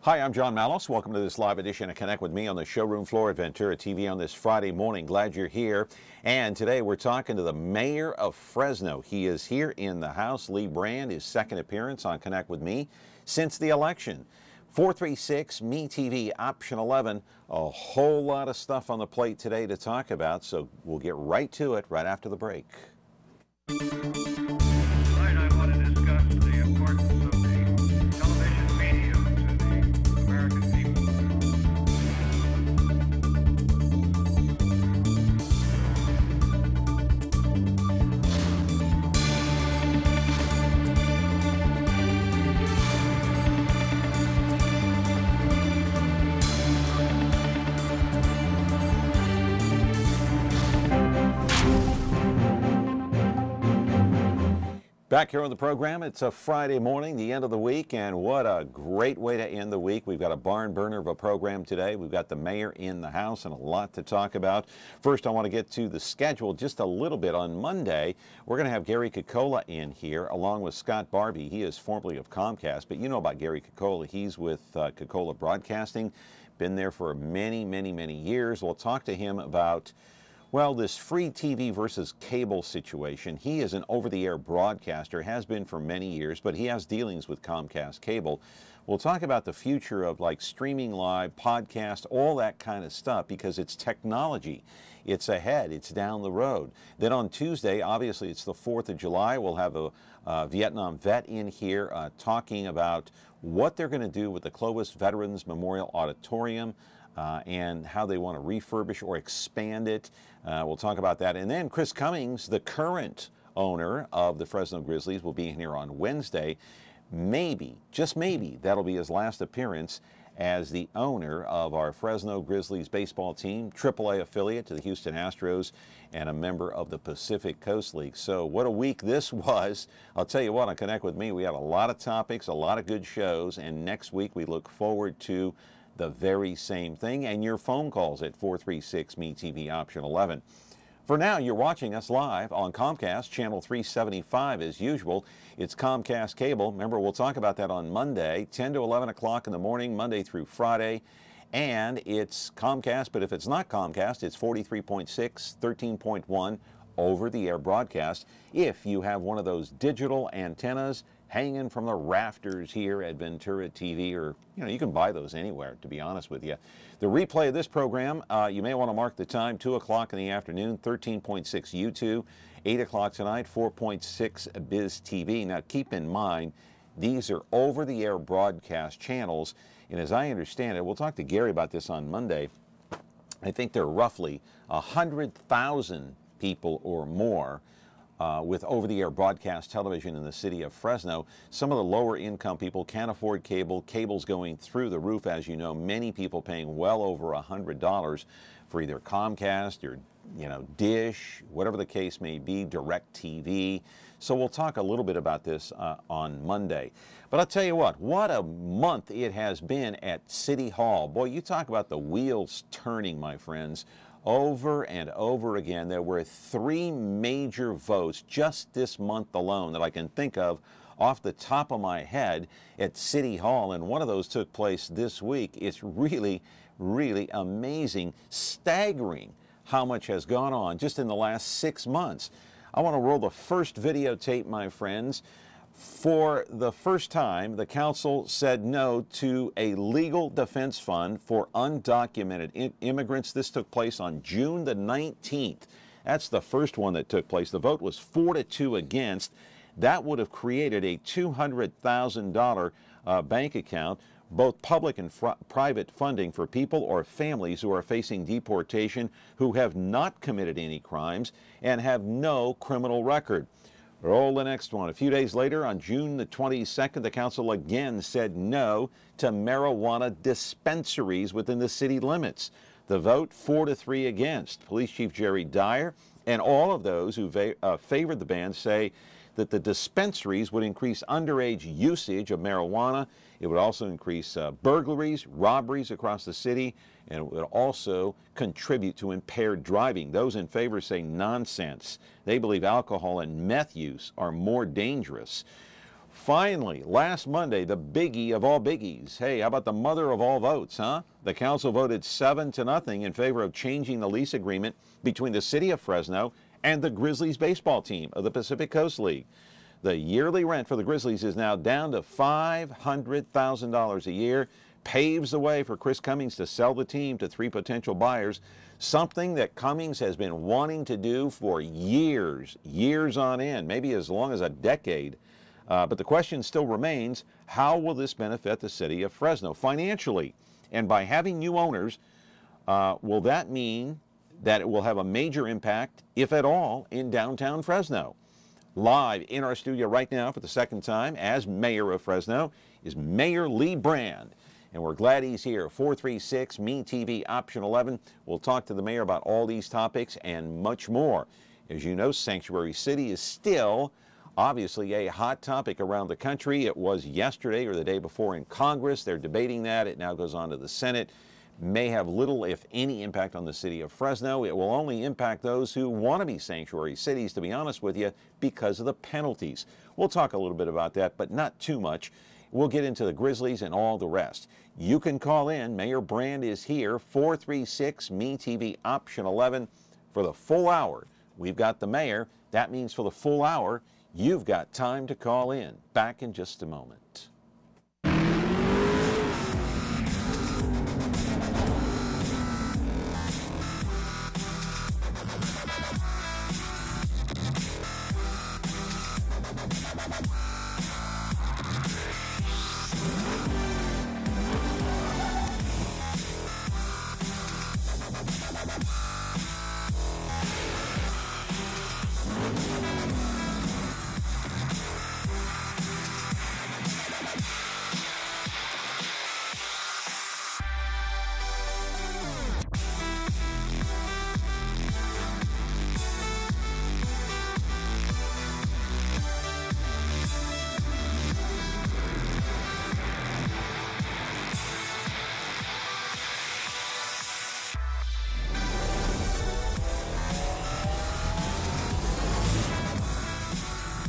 Hi, I'm John Malos. Welcome to this live edition of Connect with me on the showroom floor at Ventura TV on this Friday morning. Glad you're here. And today we're talking to the mayor of Fresno. He is here in the house. Lee Brand, his second appearance on Connect with me since the election. 436-ME-TV, option 11. A whole lot of stuff on the plate today to talk about, so we'll get right to it right after the break. Tonight I want to discuss the importance of the television medium to the American people. Back here on the program, it's a Friday morning, the end of the week, and what a great way to end the week. We've got a barn burner of a program today. We've got the mayor in the house and a lot to talk about. First, I want to get to the schedule just a little bit. On Monday, we're going to have Gary Kokola in here along with Scott Barbie. He is formerly of Comcast, but you know about Gary Kokola. He's with Kokola Broadcasting, been there for many, many, many years. We'll talk to him about, well, this free TV versus cable situation. He is an over-the-air broadcaster, has been for many years, but he has dealings with Comcast Cable. We'll talk about the future of like streaming live, podcast, all that kind of stuff, because it's technology. It's ahead. It's down the road. Then on Tuesday, obviously it's the 4th of July, we'll have a Vietnam vet in here talking about what they're going to do with the Clovis Veterans Memorial Auditorium. And how they want to refurbish or expand it. We'll talk about that. And then Chris Cummings, the current owner of the Fresno Grizzlies, will be here on Wednesday. Maybe, just maybe, that'll be his last appearance as the owner of our Fresno Grizzlies baseball team, AAA affiliate to the Houston Astros, and a member of the Pacific Coast League. So what a week this was. I'll tell you what, on Connect With Me, we had a lot of topics, a lot of good shows, and next week we look forward to the very same thing, and your phone calls at 436-ME-TV, option 11. For now, you're watching us live on Comcast, channel 375 as usual. It's Comcast Cable. Remember, we'll talk about that on Monday, 10 to 11 o'clock in the morning, Monday through Friday. And it's Comcast, but if it's not Comcast, it's 43.6, 13.1 over-the-air broadcast. If you have one of those digital antennas hanging from the rafters here at Ventura TV, or you can buy those anywhere, to be honest with you. The replay of this program, you may want to mark the time, 2 o'clock in the afternoon, 13.6 YouTube, 8 o'clock tonight, 4.6 Biz TV. Now keep in mind, these are over-the-air broadcast channels, and as I understand it, we'll talk to Gary about this on Monday, I think there are roughly 100,000 people or more with over-the-air broadcast television in the city of Fresno. Some of the lower income people can't afford cable. Cable's going through the roof, as you know. Many people paying well over $100 for either Comcast or Dish, whatever the case may be, DirecTV. So we'll talk a little bit about this on Monday. But I'll tell you what a month it has been at City Hall. Boy, you talk about the wheels turning, my friends. Over and over again, there were 3 major votes just this month alone that I can think of off the top of my head at City Hall, and one of those took place this week. It's really, really amazing, staggering how much has gone on just in the last 6 months. I want to roll the first videotape, my friends. For the first time, the council said no to a legal defense fund for undocumented immigrants. This took place on June the 19th. That's the first one that took place. The vote was 4-2 against. That would have created a $200,000 bank account, both public and private funding for people or families who are facing deportation, who have not committed any crimes and have no criminal record. Roll the next one. A few days later, on June the 22nd, the council again said no to marijuana dispensaries within the city limits. The vote 4-3 against. Police Chief Jerry Dyer and all of those who favored the ban say that the dispensaries would increase underage usage of marijuana. It would also increase burglaries, robberies across the city, and it would also contribute to impaired driving. Those in favor say nonsense. They believe alcohol and meth use are more dangerous. Finally, last Monday, the biggie of all biggies. Hey, how about the mother of all votes, huh? The council voted 7-0 in favor of changing the lease agreement between the city of Fresno and the Grizzlies baseball team of the Pacific Coast League. The yearly rent for the Grizzlies is now down to $500,000 a year, paves the way for Chris Cummings to sell the team to 3 potential buyers, something that Cummings has been wanting to do for years on end, maybe as long as a decade. But the question still remains, how will this benefit the city of Fresno financially? And by having new owners, will that mean that it will have a major impact, if at all, in downtown Fresno? Live in our studio right now for the second time as mayor of Fresno is Mayor Lee Brand. And we're glad he's here. 436-MeTV option 11. We'll talk to the mayor about all these topics and much more. As you know, Sanctuary City is still obviously a hot topic around the country. It was yesterday or the day before in Congress. They're debating that. It now goes on to the Senate. May have little, if any, impact on the city of Fresno. It will only impact those who want to be sanctuary cities, to be honest with you, because of the penalties. We'll talk a little bit about that, but not too much. We'll get into the Grizzlies and all the rest. You can call in. Mayor Brand is here, 436-MeTV option 11 for the full hour. We've got the mayor. That means for the full hour, you've got time to call in. Back in just a moment.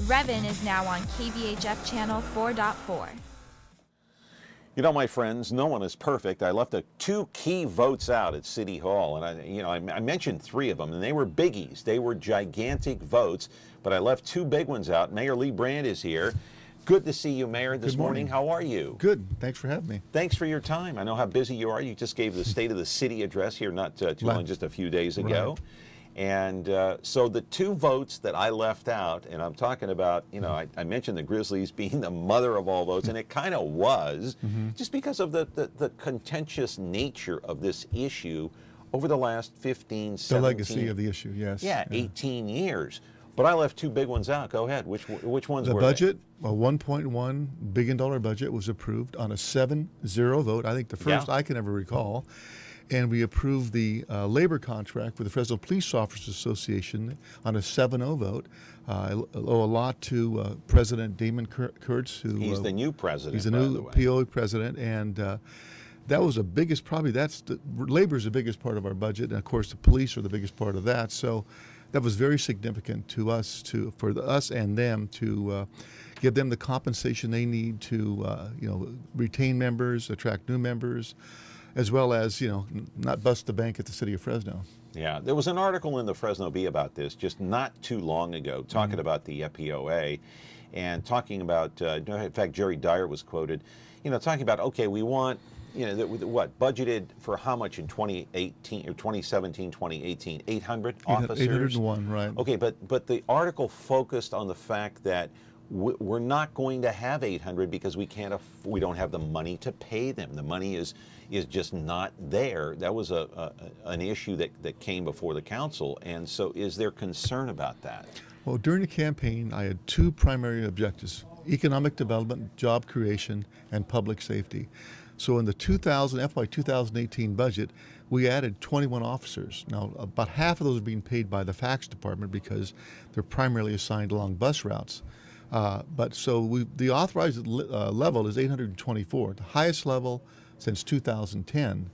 Revin is now on KVHF channel 4.4. You know, my friends, no one is perfect. I left 2 key votes out at City Hall, and I mentioned 3 of them, and they were biggies. They were gigantic votes, but I left 2 big ones out. Mayor Lee Brand is here. Good to see you, Mayor, this morning. How are you? Good. Thanks for having me. Thanks for your time. I know how busy you are. You just gave the State of the City address here not too long, just a few days ago. Right. And so the 2 votes that I left out, and I'm talking about, you know, I mentioned the Grizzlies being the mother of all votes, and it kind of was, just because of the contentious nature of this issue over the last 15, 17. The legacy of the issue, yes. Yeah, 18 years. But I left 2 big ones out. Go ahead. Which ones the were budget, a $1.1 billion budget was approved on a 7-0 vote. I think the first I can ever recall. And we approved the labor contract with the Fresno Police Officers Association on a 7-0 vote. I owe a lot to President Damon Kurtz, who he's the new president. He's the new POA president, and that was the biggest. Probably labor is the biggest part of our budget, and of course the police are the biggest part of that. So that was very significant to us, for us and them, to give them the compensation they need to retain members, attract new members, as well as, not bust the bank at the city of Fresno. Yeah, there was an article in the Fresno Bee about this just not too long ago, talking about the POA and talking about, in fact, Jerry Dyer was quoted, talking about, okay, we want, budgeted for how much in 2018 or 2017, 2018, 800 officers? 801, right. Okay, but the article focused on the fact that we're not going to have 800 because we we don't have the money to pay them. The money is just not there. That was an issue that came before the council, and so is there concern about that? Well, during the campaign, I had 2 primary objectives: economic development, job creation, and public safety. So in the FY 2018 budget, we added 21 officers. Now, about half of those are being paid by the FACTS department because they're primarily assigned along bus routes. But so the authorized level is 824, the highest level since 2010.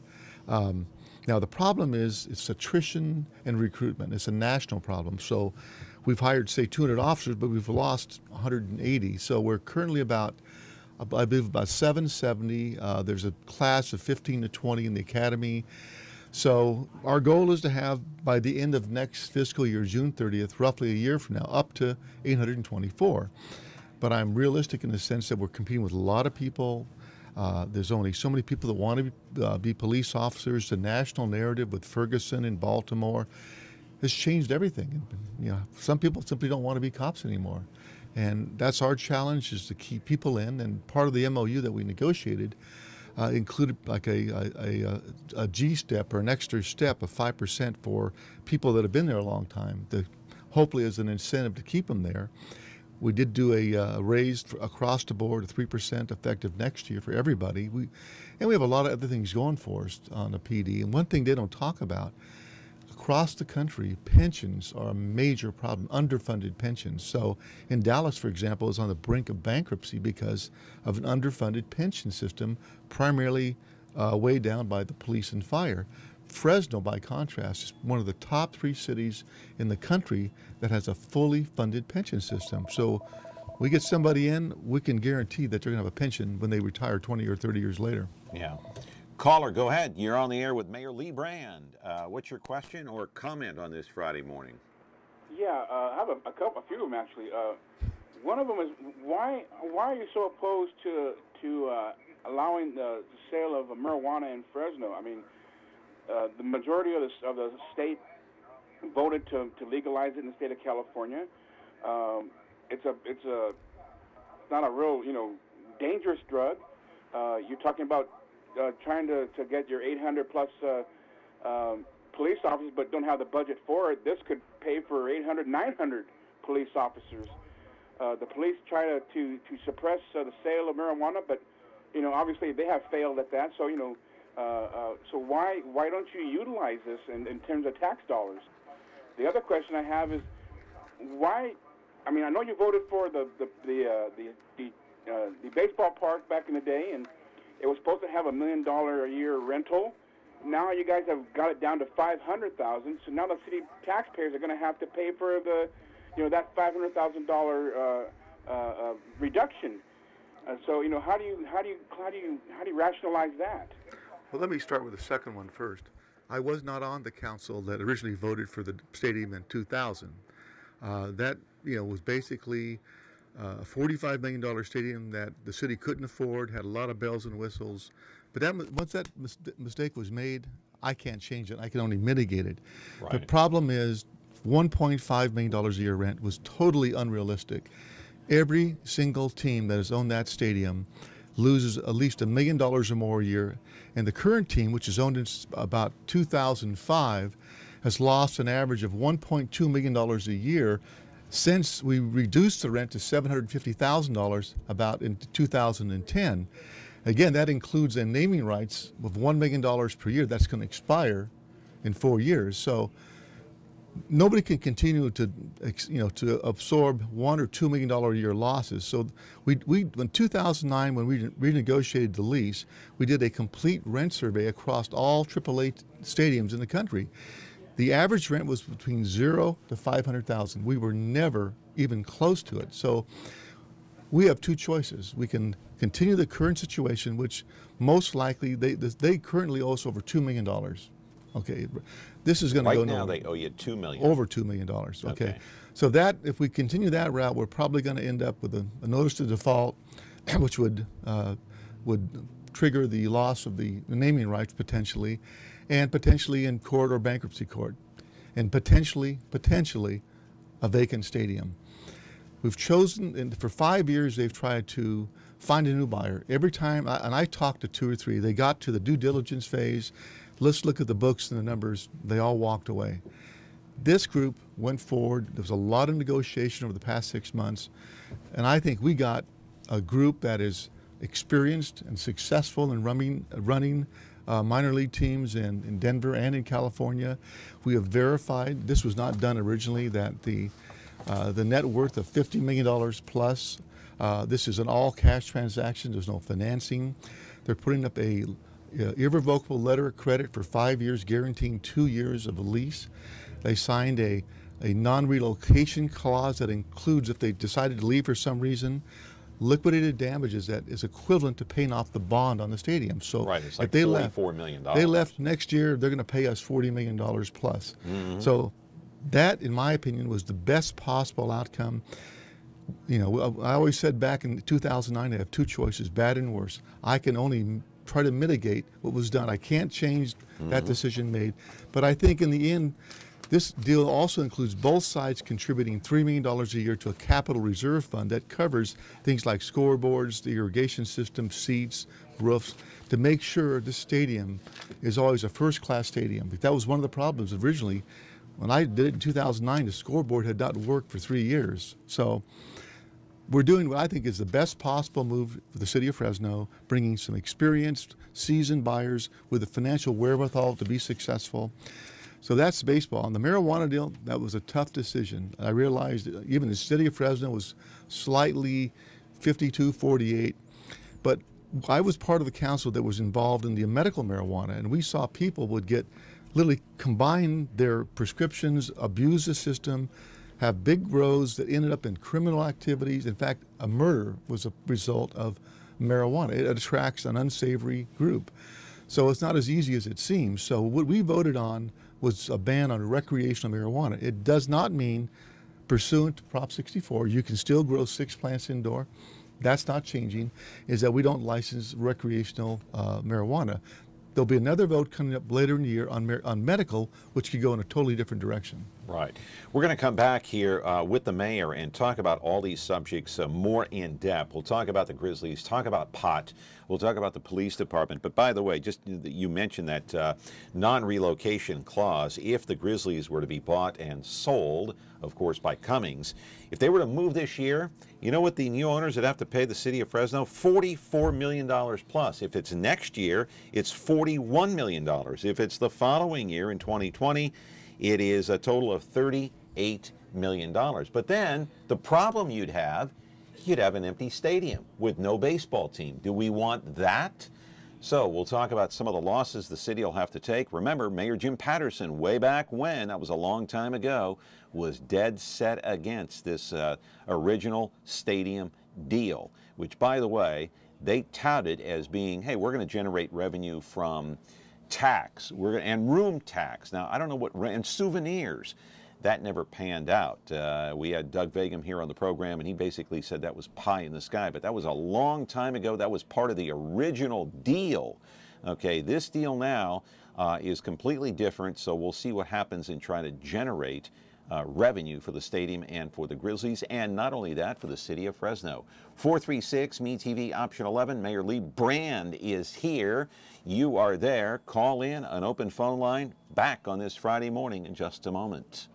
Now the problem is it's attrition and recruitment. It's a national problem. So we've hired, say, 200 officers, but we've lost 180. So we're currently about, I believe, about 770. There's a class of 15 to 20 in the academy. So our goal is to have, by the end of next fiscal year, June 30th, roughly a year from now, up to 824. But I'm realistic in the sense that we're competing with a lot of people. There's only so many people that want to be police officers. The national narrative with Ferguson in Baltimore has changed everything. You know, some people simply don't want to be cops anymore. And that's our challenge, is to keep people in. And part of the MOU that we negotiated included like a G step, or an extra step of 5% for people that have been there a long time, hopefully as an incentive to keep them there. We did do a raise across the board of 3% effective next year for everybody. And we have a lot of other things going for us on the PD. And one thing they don't talk about, across the country, pensions are a major problem, underfunded pensions. So in Dallas, for example, is on the brink of bankruptcy because of an underfunded pension system, primarily weighed down by the police and fire. Fresno, by contrast, is one of the top 3 cities in the country that has a fully funded pension system. So we get somebody in, we can guarantee that they're going to have a pension when they retire 20 or 30 years later. Yeah. Caller, go ahead. You're on the air with Mayor Lee Brand. What's your question or comment on this Friday morning? Yeah, I have a few of them actually. One of them is why are you so opposed to allowing the sale of marijuana in Fresno? I mean, the majority of the state voted to legalize it in the state of California. It's not a real, dangerous drug. You're talking about trying to get your 800 plus police officers, but don't have the budget for it. This could pay for 800, 900 police officers. The police try to suppress the sale of marijuana, but obviously they have failed at that. So so why don't you utilize this in terms of tax dollars? The other question I have is why. I mean, I know you voted for the baseball park back in the day, and it was supposed to have $1 million a year rental. Now you guys have got it down to $500,000. So now the city taxpayers are going to have to pay for the, that $500,000 reduction. So how do you rationalize that? Well, let me start with the second one first. I was not on the council that originally voted for the stadium in 2000. That was basically a $45 million stadium that the city couldn't afford, had a lot of bells and whistles. But once that mistake was made, I can't change it. I can only mitigate it. Right. The problem is $1.5 million a year rent was totally unrealistic. Every single team that has owned that stadium loses at least $1 million or more a year. And the current team, which is owned since about 2005, has lost an average of $1.2 million a year since we reduced the rent to $750,000 about in 2010. Again, that includes a naming rights of $1 million per year that's going to expire in 4 years. So nobody can continue to absorb $1 or $2 million a year losses. So we in 2009, when we renegotiated the lease, we did a complete rent survey across all AAA stadiums in the country. The average rent was between $0 to $500,000. We were never even close to it. So we have two choices. We can continue the current situation, which most likely they currently owe us over $2 million. Okay, this is going to go right now. They owe you $2 million. Over $2 million. Okay, so that if we continue that route, we're probably going to end up with a notice to default, which would trigger the loss of the naming rights potentially, and potentially in court or bankruptcy court, and potentially a vacant stadium. We've chosen, and for 5 years they've tried to find a new buyer. Every time, and I talked to 2 or 3, they got to the due diligence phase. Let's look at the books and the numbers. They all walked away. This group went forward. There was a lot of negotiation over the past 6 months, and I think we got a group that is experienced and successful in running minor league teams in Denver and in California. We have verified, this was not done originally, that the net worth of $50 million plus, this is an all-cash transaction. There's no financing. They're putting up a irrevocable letter of credit for 5 years, guaranteeing 2 years of a lease. They signed a a non-relocation clause that includes if they decided to leave for some reason, liquidated damages that is equivalent to paying off the bond on the stadium. So right, it's like if they $44 million. They left next year, they're going to pay us $40 million plus. So that, in my opinion, was the best possible outcome. You know, I always said back in 2009, I have two choices, bad and worse. I can only try to mitigate what was done. I can't change that decision made. But I think in the end, this deal also includes both sides contributing $3 million a year to a capital reserve fund that covers things like scoreboards, the irrigation system, seats, roofs, to make sure this stadium is always a first-class stadium. That was one of the problems originally. When I did it in 2009, the scoreboard had not worked for 3 years. So we're doing what I think is the best possible move for the city of Fresno, bringing some experienced, seasoned buyers with the financial wherewithal to be successful. So that's baseball. On the marijuana deal, that was a tough decision. I realized even the city of Fresno was slightly 52-48, but I was part of the council that was involved in the medical marijuana, and we saw people would get literally combine their prescriptions, abuse the system, have big grows that ended up in criminal activities. In fact, a murder was a result of marijuana. It attracts an unsavory group. So it's not as easy as it seems. So what we voted on was a ban on recreational marijuana. It does not mean, pursuant to Prop 64, you can still grow 6 plants indoor. That's not changing, is that we don't license recreational marijuana. There'll be another vote coming up later in the year on medical, which could go in a totally different direction. Right. We're going to come back here with the mayor and talk about all these subjects more in depth. We'll talk about the Grizzlies, talk about pot, we'll talk about the police department. But by the way, just you mentioned that non-relocation clause. If the Grizzlies were to be bought and sold, of course, by Cummings, if they were to move this year, you know what the new owners would have to pay the city of Fresno? $44 million plus. If it's next year, it's $41 million. If it's the following year in 2020, it is a total of $38 million. But then the problem you'd have an empty stadium with no baseball team. Do we want that? So we'll talk about some of the losses the city will have to take. Remember, Mayor Jim Patterson, way back when, that was a long time ago, was dead set against this original stadium deal, which, by the way, they touted as being, hey, we're going to generate revenue from tax and room tax. Now, I don't know what, and souvenirs. That never panned out. We had Doug Vagum here on the program, and he basically said that was pie in the sky, but that was a long time ago. That was part of the original deal. Okay, this deal now is completely different, so we'll see what happens in trying to generate revenue for the stadium and for the Grizzlies, and not only that, for the city of Fresno. 436 MeTV option 11. Mayor Lee Brand is here. You are there. Call in, an open phone line. Back on this Friday morning in just a moment.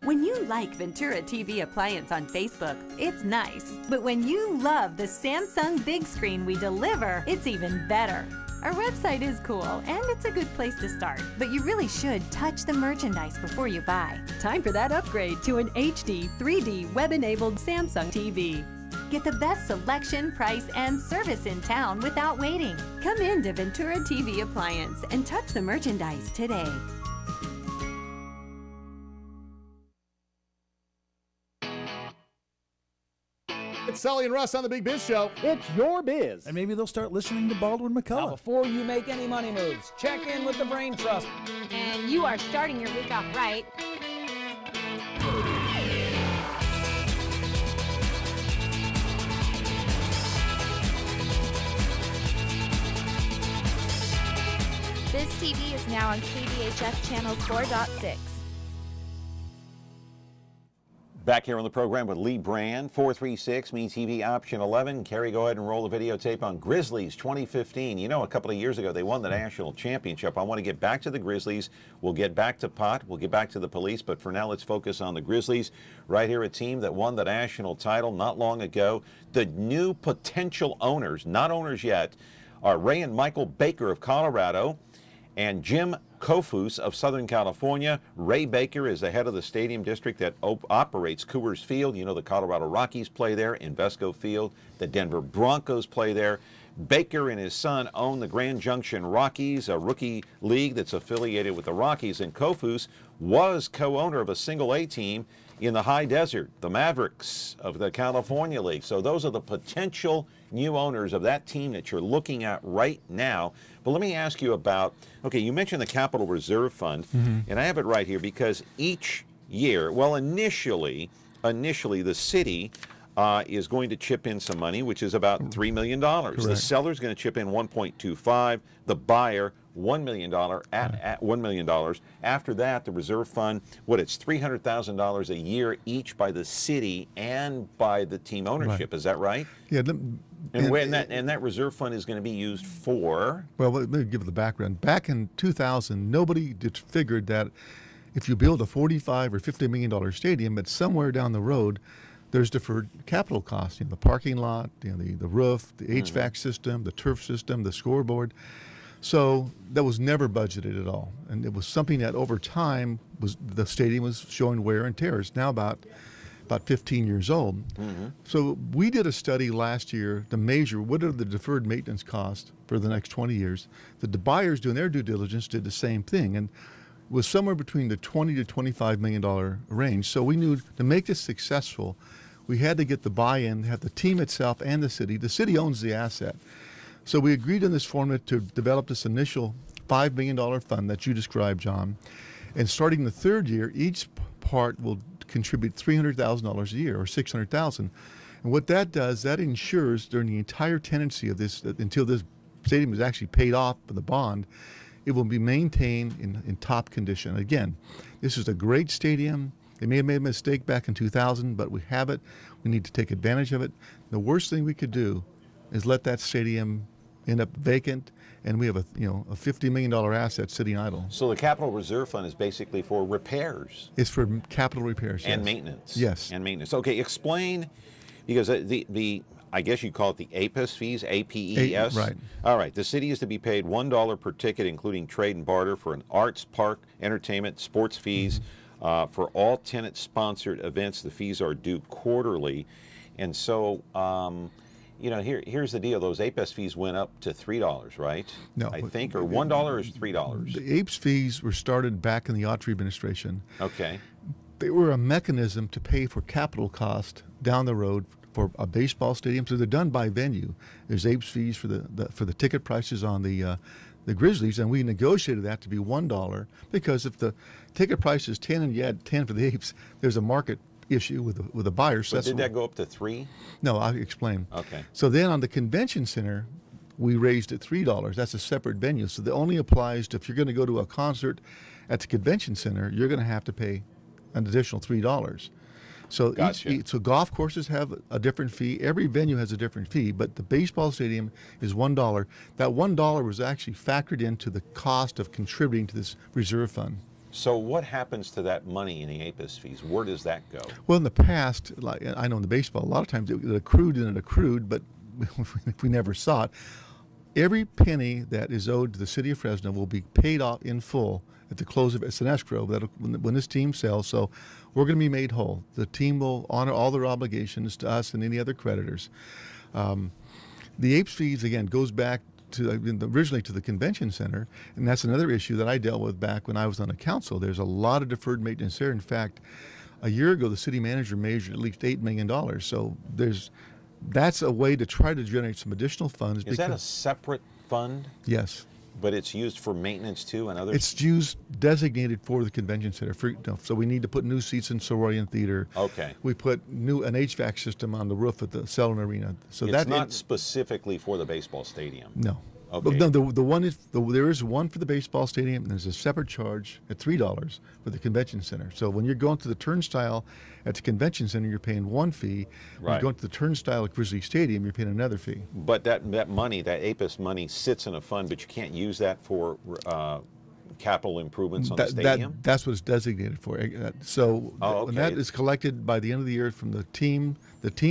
When you like Ventura TV Appliance on Facebook, it's nice. But when you love the Samsung big screen we deliver, it's even better. Our website is cool, and it's a good place to start. But you really should touch the merchandise before you buy. Time for that upgrade to an HD 3D web-enabled Samsung TV. Get the best selection, price, and service in town without waiting. Come in to Ventura TV Appliance and touch the merchandise today. It's Sully and Russ on the Big Biz Show. It's your biz. And maybe they'll start listening to Baldwin McCullough. Now, before you make any money moves, check in with the Brain Trust. And you are starting your week off right. Biz TV is now on KVHF channel 4.6. Back here on the program with Lee Brand, 436 MeTV option 11. Carrie, go ahead and roll the videotape on Grizzlies 2015. You know, a couple of years ago, they won the national championship. I want to get back to the Grizzlies. We'll get back to pot. We'll get back to the police. But for now, let's focus on the Grizzlies. Right here, a team that won the national title not long ago. The new potential owners, not owners yet, are Ray and Michael Baker of Colorado and Jim Kofus of Southern California. Ray Baker is the head of the stadium district that operates Coors Field. You know, the Colorado Rockies play there, Invesco Field. The Denver Broncos play there. Baker and his son own the Grand Junction Rockies, a rookie league that's affiliated with the Rockies, and Kofus was co-owner of a single A team in the high desert, the Mavericks of the California League. So those are the potential new owners of that team that you're looking at right now. But let me ask you about, okay, you mentioned the Capital Reserve Fund, and I have it right here because each year, well, initially the city is going to chip in some money, which is about $3 million. Correct. The seller's going to chip in $1.25, the buyer $1 million at $1 million. After that, the reserve fund, it's $300,000 a year each by the city and by the team ownership. Right. Is that right? Yeah. And that reserve fund is going to be used for? Well, let me give the background. Back in 2000, nobody figured that if you build a $45 or $50 million stadium, but somewhere down the road, there's deferred capital costs. The parking lot, the roof, the HVAC system, the turf system, the scoreboard. So that was never budgeted at all, and it was something that over time the stadium was showing wear and tear. It's now about 15 years old. So we did a study last year to measure what are the deferred maintenance costs for the next 20 years. The buyers doing their due diligence did the same thing, and it was somewhere between the $20 to $25 million range. So we knew to make this successful, we had to get the buy-in, have the team itself and the city. The city owns the asset. So we agreed on this formula to develop this initial $5 million fund that you described, John. And starting the third year, each part will contribute $300,000 a year, or $600,000. And what that does, that ensures during the entire tenancy of this, until this stadium is actually paid off with the bond, it will be maintained in top condition. Again, this is a great stadium. They may have made a mistake back in 2000, but we have it. We need to take advantage of it. The worst thing we could do is let that stadium end up vacant, and we have a $50 million asset sitting idle. So the Capital Reserve Fund is basically for repairs. It's for capital repairs. And yes. maintenance. Yes. And maintenance. Okay, explain, because I guess you call it the APES fees, APES. Right. All right. The city is to be paid $1 per ticket, including trade and barter, for an arts, park, entertainment, sports fees. For all tenant-sponsored events, the fees are due quarterly. And so, here's the deal. Those APES fees went up to $3, right? No. I think, or $1 is $3. The APES fees were started back in the Autry administration. Okay. They were a mechanism to pay for capital cost down the road for a baseball stadium. So they're done by venue. There's APES fees for the ticket prices on the Grizzlies, and we negotiated that to be $1, because if the ticket price is 10 and you add 10 for the APES, there's a market issue with the buyers. So did that go up to 3? No, I'll explain. Okay. So then on the convention center, we raised it $3. That's a separate venue. So that only applies to if you're going to go to a concert at the convention center, you're going to have to pay an additional $3. So Gotcha. So golf courses have a different fee. Every venue has a different fee, but the baseball stadium is $1. That $1 was actually factored into the cost of contributing to this reserve fund. So what happens to that money in the APES fees? Where does that go? Well, in the past, like I know in the baseball, a lot of times it accrued and it accrued, but we never saw it. Every penny that is owed to the city of Fresno will be paid off in full at the close of it. It's an escrow when this team sells. So we're going to be made whole. The team will honor all their obligations to us and any other creditors. The APES fees, again, goes back to originally to the convention center, and that's another issue that I dealt with back when I was on the council. There's a lot of deferred maintenance there. In fact, a year ago, the city manager measured at least $8 million. So that's a way to try to generate some additional funds. Is that a separate fund? Yes. But it's used for maintenance too and other? It's used designated for the convention center. So we need to put new seats in Soroyan Theater. Okay. We put an HVAC system on the roof at the Selden Arena. So it's not specifically for the baseball stadium? No. Okay. No, there is one for the baseball stadium, and there's a separate charge at $3 for the convention center. So when you're going to the turnstile at the convention center, you're paying one fee. When Right. you're going to the turnstile at Grizzly Stadium, you're paying another fee. But that money, that APES money, sits in a fund, but you can't use that for capital improvements on the stadium? That's what it's designated for. So Oh, when okay. that is collected by the end of the year from the team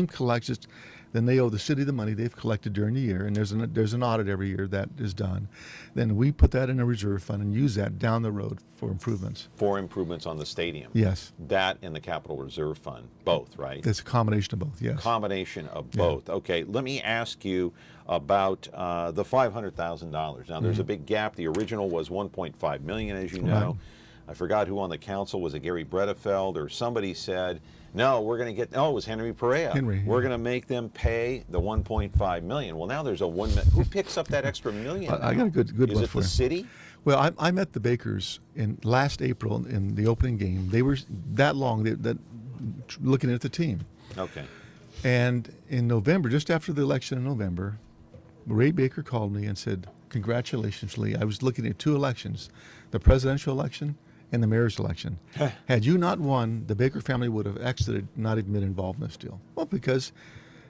collects it. Then they owe the city the money they've collected during the year, and there's an audit every year that is done. Then we put that in a reserve fund and use that down the road for improvements. For improvements on the stadium? Yes. That and the capital reserve fund, both, right? It's a combination of both, yes. Combination of both. Yeah. Okay, let me ask you about the $500,000. Now, there's a big gap. The original was $1.5 million, as you know. Right. I forgot who on the council. Was it Gary Bredefeld or somebody said, no, we're going to get, it was Henry Perea. We're going to make them pay the $1.5 million. Well, now there's a who picks up that extra million? I got a good one for you. Is it the city? Well, I met the Bakers in last April in the opening game. They were that long, looking at the team. Okay. And in November, just after the election in November, Ray Baker called me and said, congratulations, Lee. I was looking at 2 elections, the presidential election and the mayor's election. Had you not won, the Baker family would have exited, not even been involved in this deal. Well, because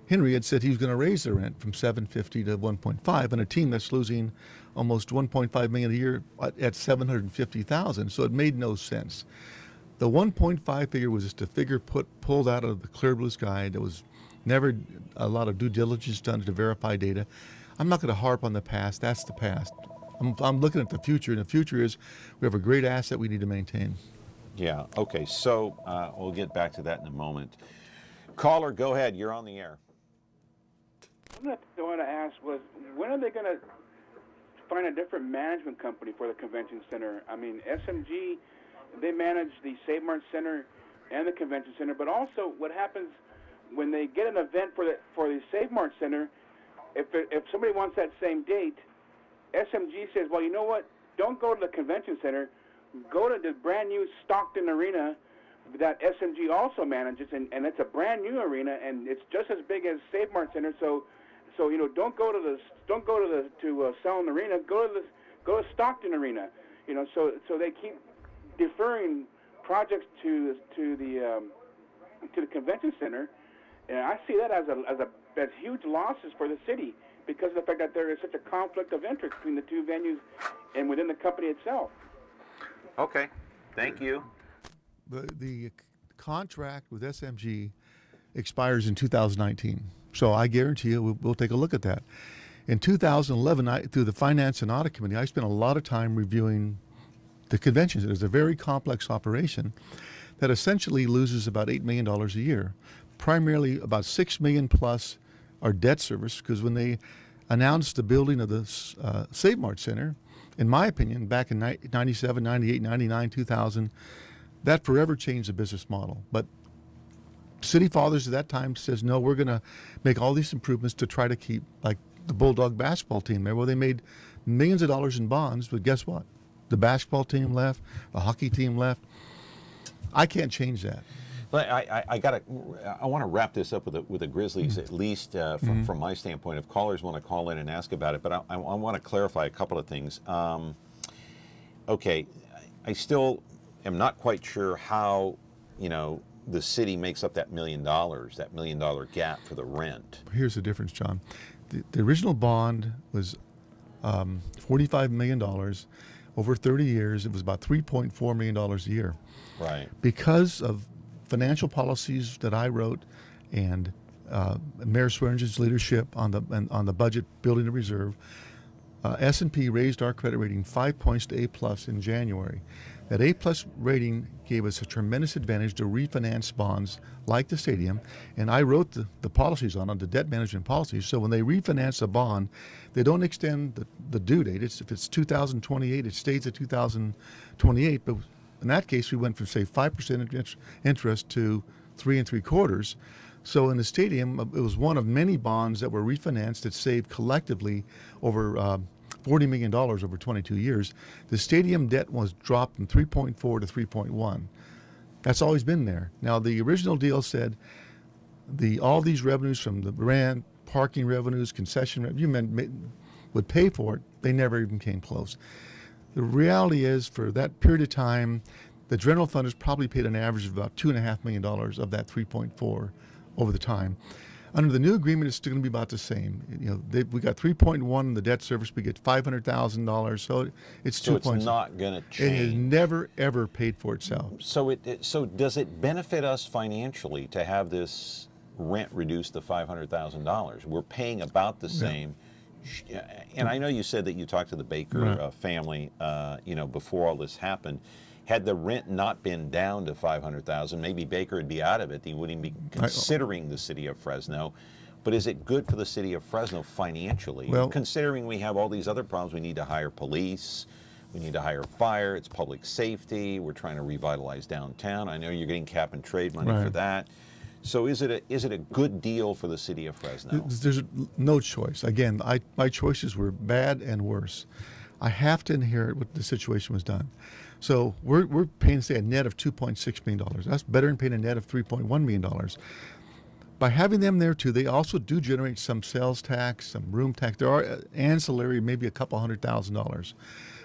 Henry had said he was going to raise the rent from $750 to $1.5, and a team that's losing almost $1.5 million a year at $750,000. So it made no sense. The 1.5 figure was just a figure pulled out of the clear blue sky. There was never a lot of due diligence done to verify data. I'm not going to harp on the past. That's the past. I'm looking at the future, and the future is we have a great asset we need to maintain. Yeah, okay, so we'll get back to that in a moment. Caller, go ahead. You're on the air. What I want to ask was, when are they going to find a different management company for the convention center? I mean, SMG, they manage the Save Mart Center and the convention center, but also what happens when they get an event for the Save Mart Center, if somebody wants that same date, SMG says, well, you know what? Don't go to the convention center. Go to the brand new Stockton Arena that SMG also manages, and it's a brand new arena, and it's just as big as Save Mart Center. So don't go to Selland Arena. Go to Stockton Arena. So they keep deferring projects to the convention center, and I see that as huge losses for the city, because of the fact that there is such a conflict of interest between the 2 venues and within the company itself. Okay, thank you. The contract with SMG expires in 2019, so I guarantee you we'll take a look at that. In 2011, through the Finance and Audit Committee, I spent a lot of time reviewing the conventions. It is a very complex operation that essentially loses about $8 million a year. Primarily about $6 million plus our debt service, because when they announced the building of the Save Mart Center, in my opinion, back in 97, 98, 99, 2000, that forever changed the business model. But city fathers at that time says, no, we're going to make all these improvements to try to keep, like the Bulldog basketball team there. Well, they made millions of dollars in bonds, but guess what? The basketball team left, the hockey team left. I can't change that. I want to wrap this up with the Grizzlies, at least from my standpoint. If callers want to call in and ask about it, but I want to clarify a couple of things. Okay, I still am not quite sure how the city makes up that $1 million gap for the rent. Here's the difference, John. The original bond was $45 million. Over 30 years, it was about $3.4 million a year. Right. Because of financial policies that I wrote and Mayor Swearingen's leadership on the budget building a reserve, S&P raised our credit rating 5 points to A+ in January. That A+ rating gave us a tremendous advantage to refinance bonds like the stadium, and I wrote the policies on the debt management policies. So when they refinance a bond, they don't extend the due date. If it's 2028, it stays at 2028. But in that case, we went from, say, 5% interest to 3 3/4. So in the stadium, it was one of many bonds that were refinanced that saved collectively over $40 million over 22 years. The stadium debt was dropped from 3.4 to 3.1. That's always been there. Now, the original deal said all these revenues from the rent, parking revenues, concession revenue, would pay for it. They never even came close. The reality is, for that period of time, the general fund has probably paid an average of about $2.5 million of that 3.4 over the time. Under the new agreement, it's still going to be about the same. We got 3.1 in the debt service. We get $500,000, so it's 2 points. So it's not going to change. It has never ever paid for itself. So so does it benefit us financially to have this rent reduced to $500,000. We're paying about the same. And I know you said that you talked to the Baker family, you know, before all this happened. Had the rent not been down to $500,000, maybe Baker would be out of it. He wouldn't be considering the city of Fresno. But is it good for the city of Fresno financially? Well, considering we have all these other problems, we need to hire police, we need to hire fire, it's public safety, we're trying to revitalize downtown. I know you're getting cap and trade money for that. So is it a good deal for the city of Fresno? There's no choice. Again, my choices were bad and worse. I have to inherit what the situation was done. So we're paying, say, a net of $2.6 million. That's better than paying a net of $3.1 million. By having them there too, they also do generate some sales tax, some room tax. There are ancillary, maybe a couple $100,000.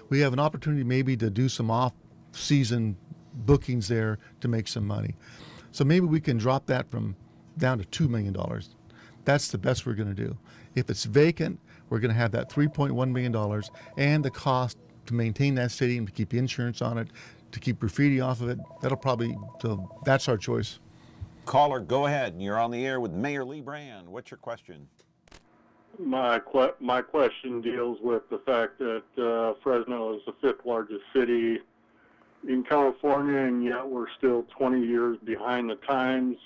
We have an opportunity maybe to do some off-season bookings there to make some money. So maybe we can drop that from down to $2 million. That's the best we're going to do. If it's vacant, we're going to have that $3.1 million and the cost to maintain that stadium, to keep insurance on it, to keep graffiti off of it. So that's our choice. Caller, go ahead. You're on the air with Mayor Lee Brand. What's your question? My question deals with the fact that Fresno is the 5th largest city in California, and yet we're still 20 years behind the times.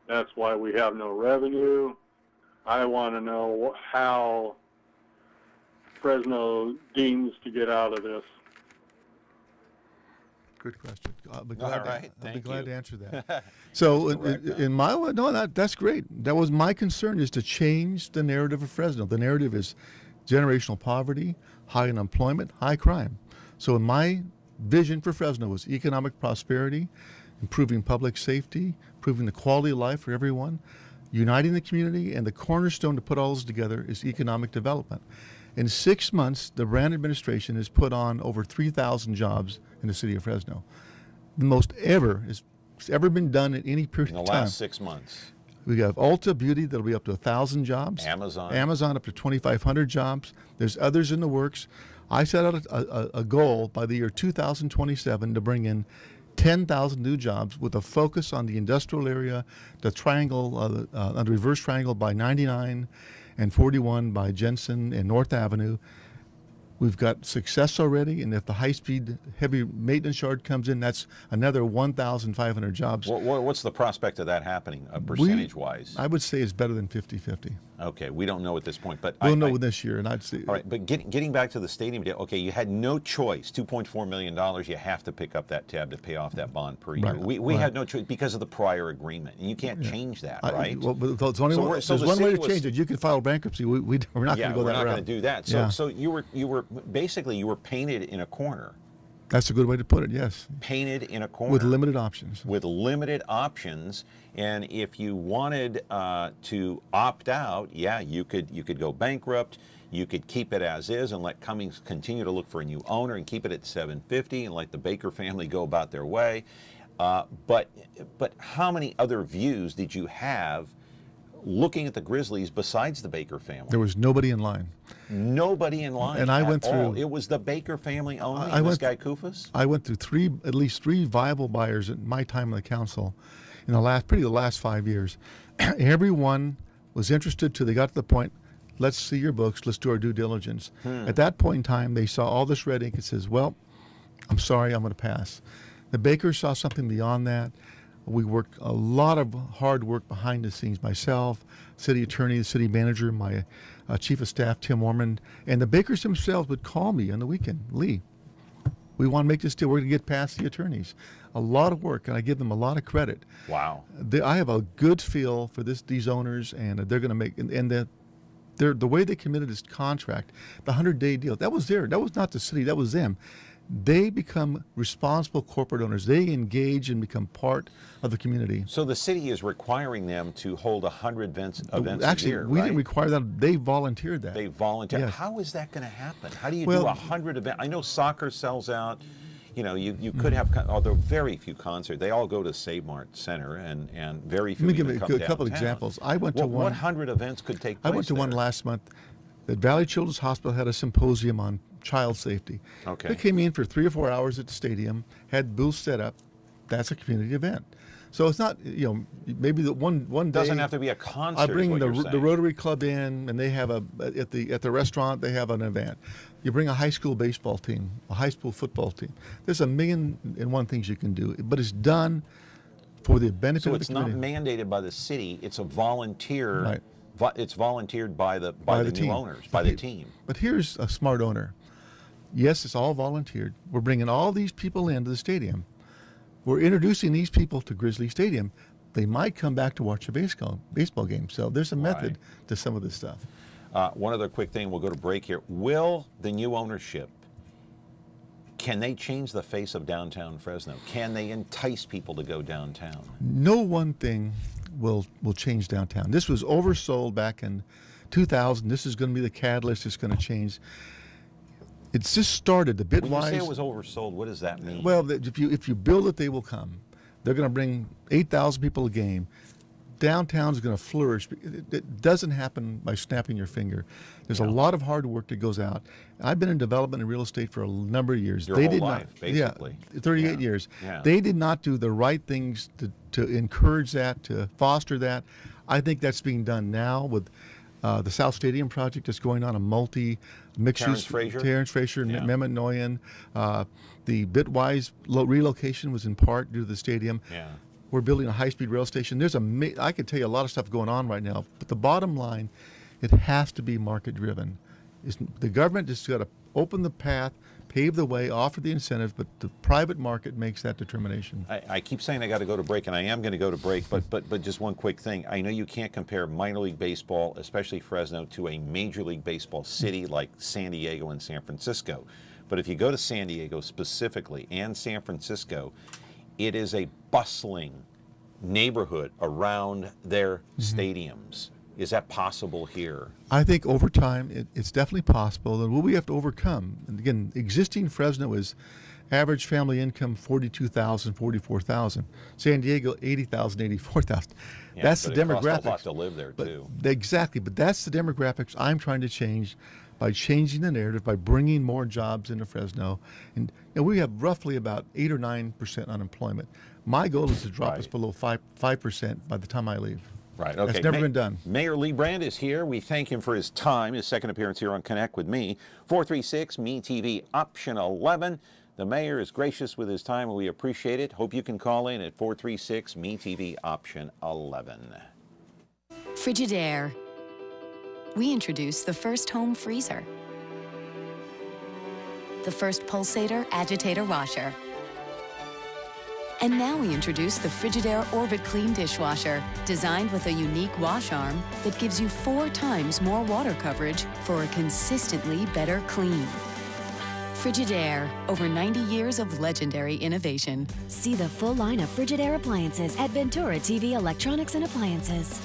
That's why we have no revenue. I want to know how Fresno deems to get out of this. Good question. I'll be glad, to answer that. So in my way, that's great. That was my concern, is to change the narrative of Fresno. The narrative is generational poverty, high unemployment, high crime. So in my vision for Fresno was economic prosperity, improving public safety, improving the quality of life for everyone, uniting the community, and the cornerstone to put all this together is economic development. In 6 months, the Brand administration has put on over 3,000 jobs in the city of Fresno. The most it's ever been done in any period of time. In the last 6 months. We have Ulta Beauty that'll be up to 1,000 jobs. Amazon up to 2,500 jobs. There's others in the works. I set out a goal by the year 2027 to bring in 10,000 new jobs with a focus on the industrial area, the triangle, on the reverse triangle by 99 and 41 by Jensen and North Avenue. We've got success already, and if the high-speed heavy maintenance yard comes in, that's another 1,500 jobs. What's the prospect of that happening, percentage-wise? I would say it's better than 50-50. Okay, we don't know at this point, but we'll know this year, and I'd say. All right, but getting back to the stadium deal. Okay, you had no choice. $2.4 million. You have to pick up that tab to pay off that bond per year. We had no choice because of the prior agreement, and you can't change that, right? Well, there's only one way to change it. You can file bankruptcy. We're not going to go that route. We're not going to do that. So you were basically painted in a corner. That's a good way to put it, yes. Painted in a corner. With limited options. With limited options. And if you wanted to opt out, you could go bankrupt. You could keep it as is and let Cummings continue to look for a new owner and keep it at $750 and let the Baker family go about their way. But how many other views did you have looking at the Grizzlies besides the Baker family? There was nobody in line. Nobody in line. And I went through. It was the Baker family only. This guy Kufas. I went through at least three viable buyers at my time on the council, in the last 5 years. Everyone was interested till they got to the point. Let's see your books. Let's do our due diligence. At that point in time, they saw all this red ink and says, "Well, I'm sorry, I'm going to pass." The Bakers saw something beyond that. We worked a lot of hard work behind the scenes. Myself, city attorney, the city manager, my chief of staff, Tim Ormond, and the Bakers themselves would call me on the weekend. Lee, we want to make this deal. We're going to get past the attorneys. A lot of work, and I give them a lot of credit. Wow. I have a good feel for these owners, and they're going to make the way they committed this contract, the 100-day deal. That was there. That was not the city. That was them. They become responsible corporate owners. They engage and become part of the community. So the city is requiring them to hold 100 events Actually, a year, we didn't require that. They volunteered that. They volunteered. Yes. How is that going to happen? How do you do 100 events? I know soccer sells out. You know, you could have, although very few concerts. They all go to Save Mart Center, and very few. Let me give you a couple examples. I went to one. What 100 events could take place? I went to one last month. The Valley Children's Hospital had a symposium on child safety. Okay. They came in for 3 or 4 hours at the stadium, had booths set up. That's a community event. So it's not, you know, maybe the one day. Doesn't have to be a concert. I bring is what you're the saying. Rotary Club in, and they have at the restaurant they have an event. You bring a high school baseball team, a high school football team. There's a million and one things you can do, but it's done for the benefit So of the it's not community. mandated by the city. It's a volunteer. Right. It's volunteered by the new team. owners, by the team. But here's a smart owner. Yes, it's all volunteered. We're bringing all these people into the stadium. We're introducing these people to Grizzly Stadium. They might come back to watch a baseball game. So there's a method to some of this stuff. One other quick thing, we'll go to break here. Will the new ownership, can they change the face of downtown Fresno? Can they entice people to go downtown? No one thing will change downtown. This was oversold back in 2000. This is going to be the catalyst. It's going to change. It's just started. The Bitwise. When you say it was oversold, what does that mean? Well, if you build it, they will come. They're going to bring 8,000 people a game. Downtown is going to flourish. It doesn't happen by snapping your finger. There's a lot of hard work that goes out. I've been in development and real estate for a number of years. Your whole life, basically. Yeah, 38 years. Yeah. They did not do the right things to encourage that, to foster that. I think that's being done now with the South Stadium project that's going on, a multi-mixed-use. Terrence Frazier, Mehmet Noyan. The Bitwise relocation was in part due to the stadium. Yeah. We're building a high-speed rail station. I could tell you a lot of stuff going on right now, but the bottom line, it has to be market-driven. The government just got to open the path, pave the way, offer the incentives, but the private market makes that determination. I keep saying I got to go to break, and I am going to go to break, but just one quick thing. I know you can't compare minor league baseball, especially Fresno, to a major league baseball city like San Diego and San Francisco. But if you go to San Diego specifically and San Francisco, it is a bustling neighborhood around their stadiums. Is that possible here? I think over time, it's definitely possible. And what we have to overcome, and again, existing Fresno is average family income 42,000, 44,000. San Diego 80,000, 84,000. Yeah, that's the demographics. It costs a lot to live there too. Exactly, but that's the demographics I'm trying to change by changing the narrative, by bringing more jobs into Fresno. And we have roughly about 8 or 9% unemployment. My goal is to drop us below 5% by the time I leave. Right, okay. That's never been done. Mayor Lee Brand is here. We thank him for his time, his second appearance here on Connect with Me. 436-ME-TV, option 11. The mayor is gracious with his time, and we appreciate it. Hope you can call in at 436-ME-TV, option 11. Frigidaire. We introduced the first home freezer, the first pulsator agitator washer, and now we introduce the Frigidaire Orbit Clean dishwasher, designed with a unique wash arm that gives you 4 times more water coverage for a consistently better clean. Frigidaire, over 90 years of legendary innovation. See the full line of Frigidaire appliances at Ventura TV Electronics and Appliances.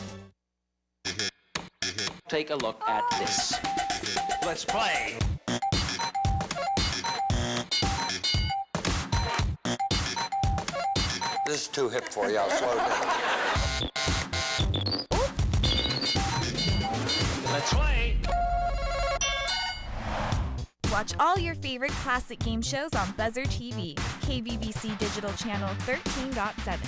Take a look at this. Let's play. This is too hip for you. I'll slow down. Let's play. Watch all your favorite classic game shows on Buzzer TV, KVBC Digital Channel 13.7.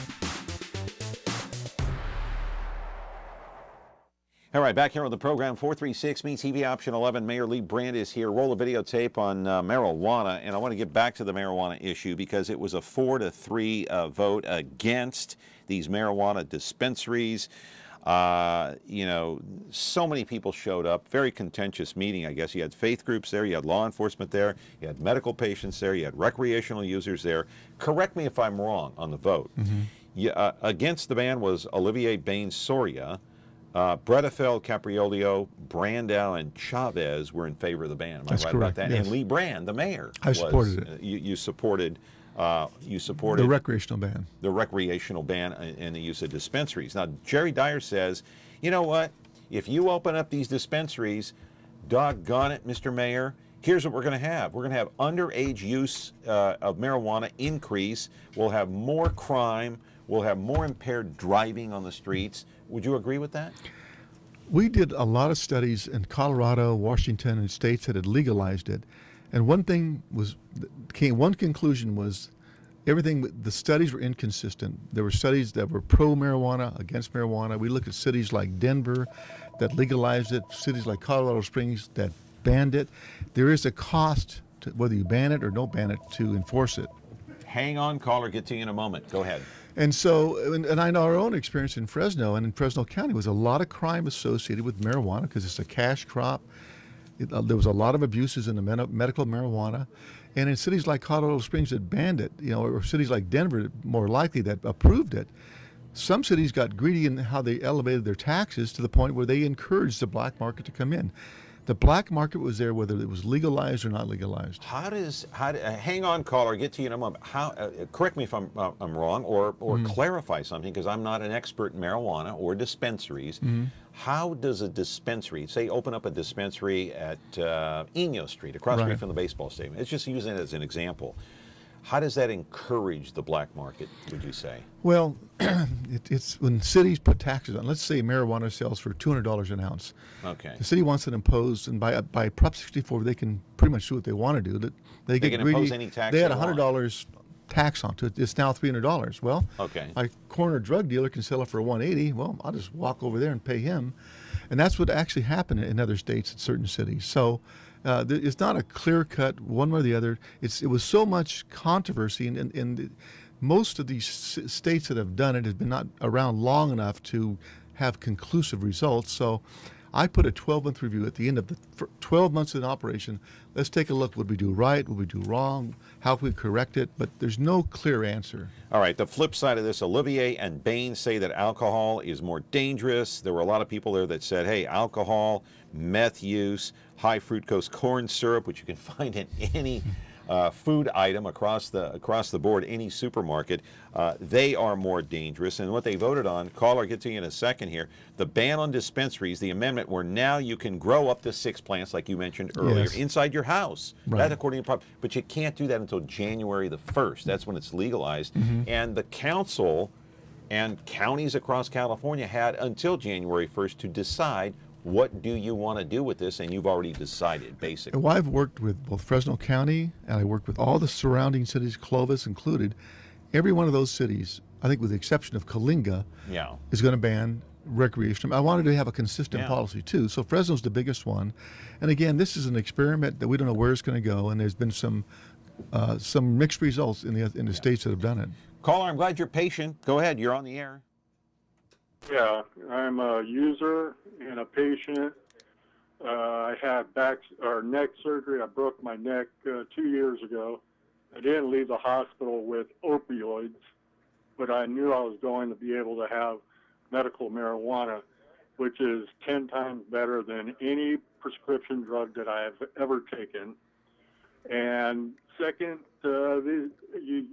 All right, back here on the program, 436-ME-TV, option 11. Mayor Lee Brand is here. Roll a videotape on marijuana, and I want to get back to the marijuana issue because it was a 4-3 vote against these marijuana dispensaries. You know, so many people showed up. Very contentious meeting, I guess. You had faith groups there, you had law enforcement there, you had medical patients there, you had recreational users there. Correct me if I'm wrong on the vote. Against the ban was Olivier Bain-Soria. Bredefeld, Capriolio, Brandow, and Chavez were in favor of the ban. Am I right about that? Yes. And Lee Brand, the mayor, I supported it. You supported the recreational ban. The recreational ban and the use of dispensaries. Now, Jerry Dyer says, you know what? If you open up these dispensaries, doggone it, Mr. Mayor, here's what we're going to have. We're going to have underage use of marijuana increase. We'll have more crime. We'll have more impaired driving on the streets. Would you agree with that? We did a lot of studies in Colorado, Washington, and states that had legalized it. And one conclusion was everything, the studies were inconsistent. There were studies that were pro-marijuana, against marijuana. We look at cities like Denver that legalized it, cities like Colorado Springs that banned it. There is a cost to whether you ban it or don't ban it to enforce it. Hang on, caller, get to you in a moment. Go ahead. And so, and I know our own experience in Fresno and in Fresno County was a lot of crime associated with marijuana because it's a cash crop. There was a lot of abuses in the medical marijuana. And in cities like Colorado Springs that banned it, or cities like Denver, more likely, that approved it, some cities got greedy in how they elevated their taxes to the point where they encouraged the black market to come in. The black market was there whether it was legalized or not legalized. Hang on, caller, get to you in a moment. Correct me if I'm wrong, or clarify something, because I'm not an expert in marijuana or dispensaries. How does a dispensary, say open up a dispensary at Eno Street, across the street from the baseball stadium, it's just using it as an example. How does that encourage the black market, would you say? Well, it's when cities put taxes on. Let's say marijuana sells for $200 an ounce. Okay. The city wants it imposed, and by Prop 64, they can pretty much do what they want to do. They get can greedy. Impose any tax they had $100 tax onto it. It's now $300. Well, okay. A corner drug dealer can sell it for $180. Well, I'll just walk over there and pay him. And that's what actually happened in other states in certain cities. So it's not a clear-cut one way or the other. It was so much controversy, and most of these states that have done it have been not around long enough to have conclusive results. So I put a 12-month review at the end of the 12 months in operation. Let's take a look. What we do right? What we do wrong? How can we correct it? But there's no clear answer. All right, the flip side of this, Olivier and Bain say that alcohol is more dangerous. There were a lot of people there that said, hey, alcohol, meth use, high fructose corn syrup, which you can find in any food item across the board, any supermarket, they are more dangerous. And what they voted on, caller, I'll get to you in a second here, the ban on dispensaries, the amendment where now you can grow up to 6 plants, like you mentioned earlier, inside your house. Right. That according to but you can't do that until January the 1st. That's when it's legalized. And the council and counties across California had until January 1st to decide what do you want to do with this, and you've already decided, basically. Well, I've worked with both Fresno County, and I worked with all the surrounding cities, Clovis included. Every one of those cities, I think with the exception of Coalinga, is going to ban recreation. I wanted to have a consistent policy, too. So Fresno's the biggest one. And again, this is an experiment that we don't know where it's going to go, and there's been some mixed results in the states that have done it. Caller, I'm glad you're patient. Go ahead. You're on the air. Yeah, I'm a user and a patient. I had neck surgery. I broke my neck 2 years ago. I didn't leave the hospital with opioids, but I knew I was going to be able to have medical marijuana, which is 10 times better than any prescription drug that I have ever taken. And second, you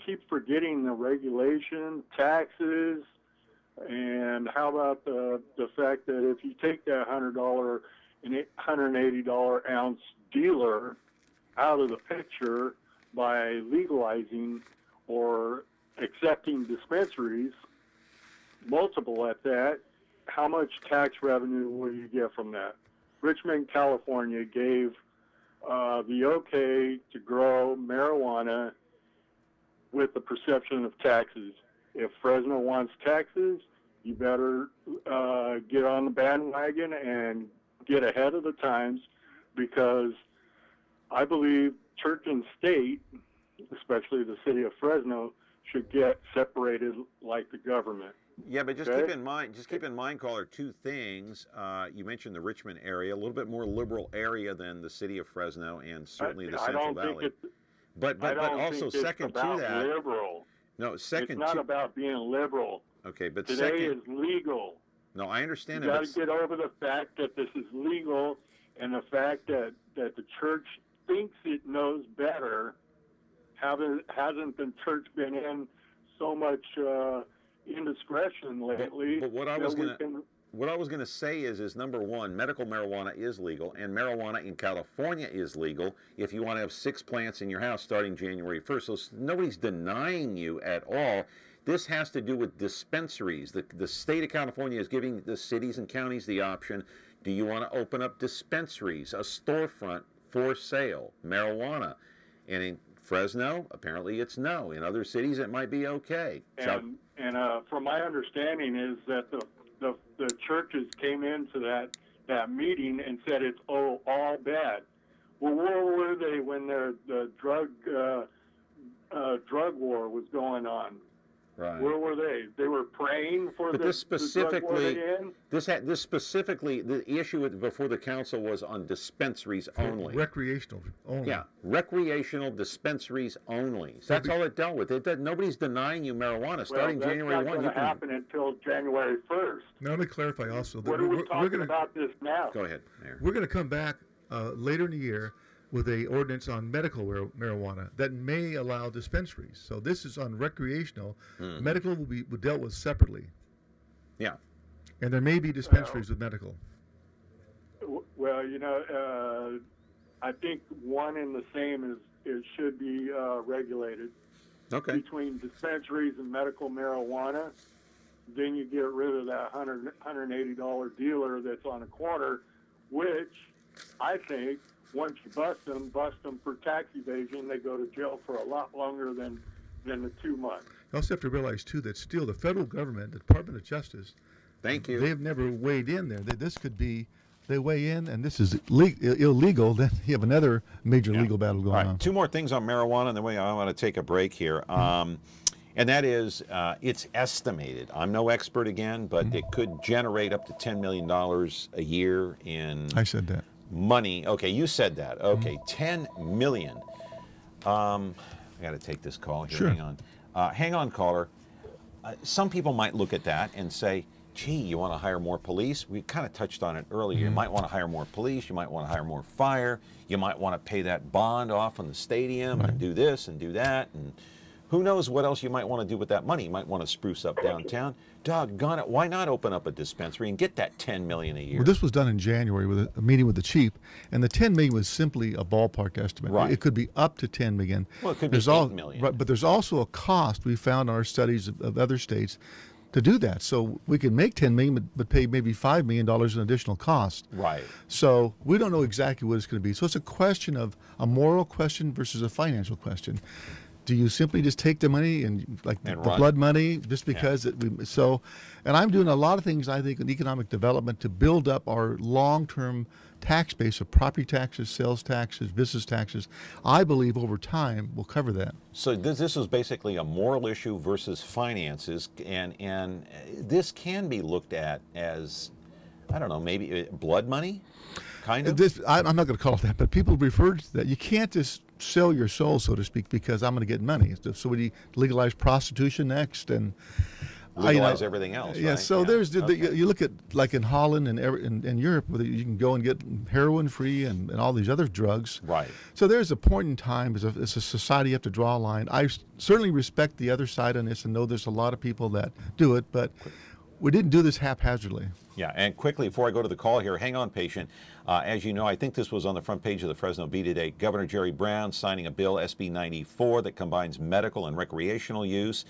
keep forgetting the regulation, taxes. And how about the fact that if you take that $100 and $180 ounce dealer out of the picture by legalizing or accepting dispensaries, multiple at that, how much tax revenue will you get from that? Richmond, California gave the okay to grow marijuana with the perception of taxes. If Fresno wants taxes, you better get on the bandwagon and get ahead of the times, because I believe church and state, especially the city of Fresno, should get separated like the government. Yeah, but just keep in mind, caller, two things. You mentioned the Richmond area, a little bit more liberal area than the city of Fresno and certainly the Central Valley. But also second to that, liberal. No, second. It's not about being liberal. Okay, but today is legal. No, I understand. You got to get over the fact that this is legal, and the fact that the church thinks it knows better. Hasn't the church been in so much indiscretion lately? But what I was going to say is number one, medical marijuana is legal, and marijuana in California is legal if you want to have 6 plants in your house starting January 1st. So nobody's denying you at all. This has to do with dispensaries. The state of California is giving the cities and counties the option. Do you want to open up dispensaries, a storefront for sale, marijuana? And in Fresno, apparently it's no. In other cities, it might be okay. And from my understanding is that the churches came into that meeting and said it's all bad. Well, where were they when the drug war was going on? Right. Where were they? They were praying for the drug war to end? This specifically, the issue before the council was on dispensaries only. Recreational only. Yeah, recreational dispensaries only. So that's all it dealt with. Nobody's denying you marijuana. Starting January 1, that's not going to happen until January 1st. Now, let me clarify also. What are we talking about this now? Go ahead, Mayor. We're going to come back later in the year with a ordinance on medical marijuana that may allow dispensaries. So this is on recreational. Medical will be dealt with separately. Yeah. And there may be dispensaries with medical. Well, I think one and the same should be regulated. Okay. Between dispensaries and medical marijuana, then you get rid of that $180 dealer that's on a corner, which I think once you bust them for tax evasion, they go to jail for a lot longer than the 2 months. You also have to realize, too, that still the federal government, the Department of Justice, thank you, they've never weighed in there. This could be, they weigh in, and this is illegal, then you have another major legal battle going on. Two more things on marijuana, and then I want to take a break here. And that is, it's estimated, I'm no expert again, but it could generate up to $10 million a year in... I said that. Money. Okay, you said that. Okay, 10 million. I got to take this call here. Sure. Hang on, caller. Some people might look at that and say, gee, you want to hire more police? We kind of touched on it earlier. You might want to hire more police. You might want to hire more fire. You might want to pay that bond off on the stadium and do this and do that. And who knows what else you might want to do with that money. You might want to spruce up downtown. Doggone it, why not open up a dispensary and get that $10 million a year? Well, this was done in January with a meeting with the chief, and the $10 million was simply a ballpark estimate. Right. It could be up to $10 million. Well, it could be $8 million. Right, but there's also a cost we found in our studies of other states to do that. So we can make $10 million, but pay maybe $5 million in additional cost. Right. So we don't know exactly what it's going to be. So it's a question of a moral question versus a financial question. Do you simply just take the money and the blood money just because and I'm doing a lot of things, I think, in economic development to build up our long-term tax base of property taxes, sales taxes, business taxes. I believe over time we'll cover that. So this is basically a moral issue versus finances, and this can be looked at as, I don't know, maybe blood money, kind of? I'm not going to call it that, but people refer to that. You can't just sell your soul, so to speak, because I'm going to get money. So we legalize prostitution next, and legalize everything else. Yeah. Right? So there's you look at like in Holland and in Europe, where you can go and get heroin free and all these other drugs. Right. So there's a point in time as a society you have to draw a line. I certainly respect the other side on this and know there's a lot of people that do it, but we didn't do this haphazardly. Yeah, and quickly, before I go to the call here, hang on, patient. As you know, I think this was on the front page of the Fresno Bee today. Governor Jerry Brown signing a bill, SB 94, that combines medical and recreational use.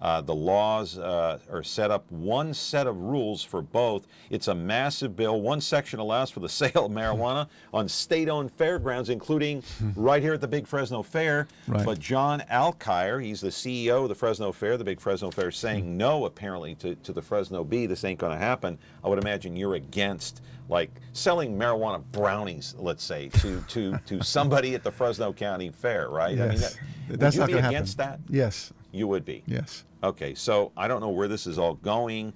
The laws are set up one set of rules for both. It's a massive bill. One section allows for the sale of marijuana on state-owned fairgrounds, including right here at the Big Fresno Fair. Right. But John Alkire, he's the CEO of the Fresno Fair, the Big Fresno Fair, saying no, apparently, to the Fresno Bee. This ain't going to happen. I would imagine you're against, like, selling marijuana brownies, let's say, to somebody at the Fresno County Fair, right? Yes. I mean, That's would not you going be to against happen. that? Yes. You would be? Yes. Okay, so I don't know where this is all going,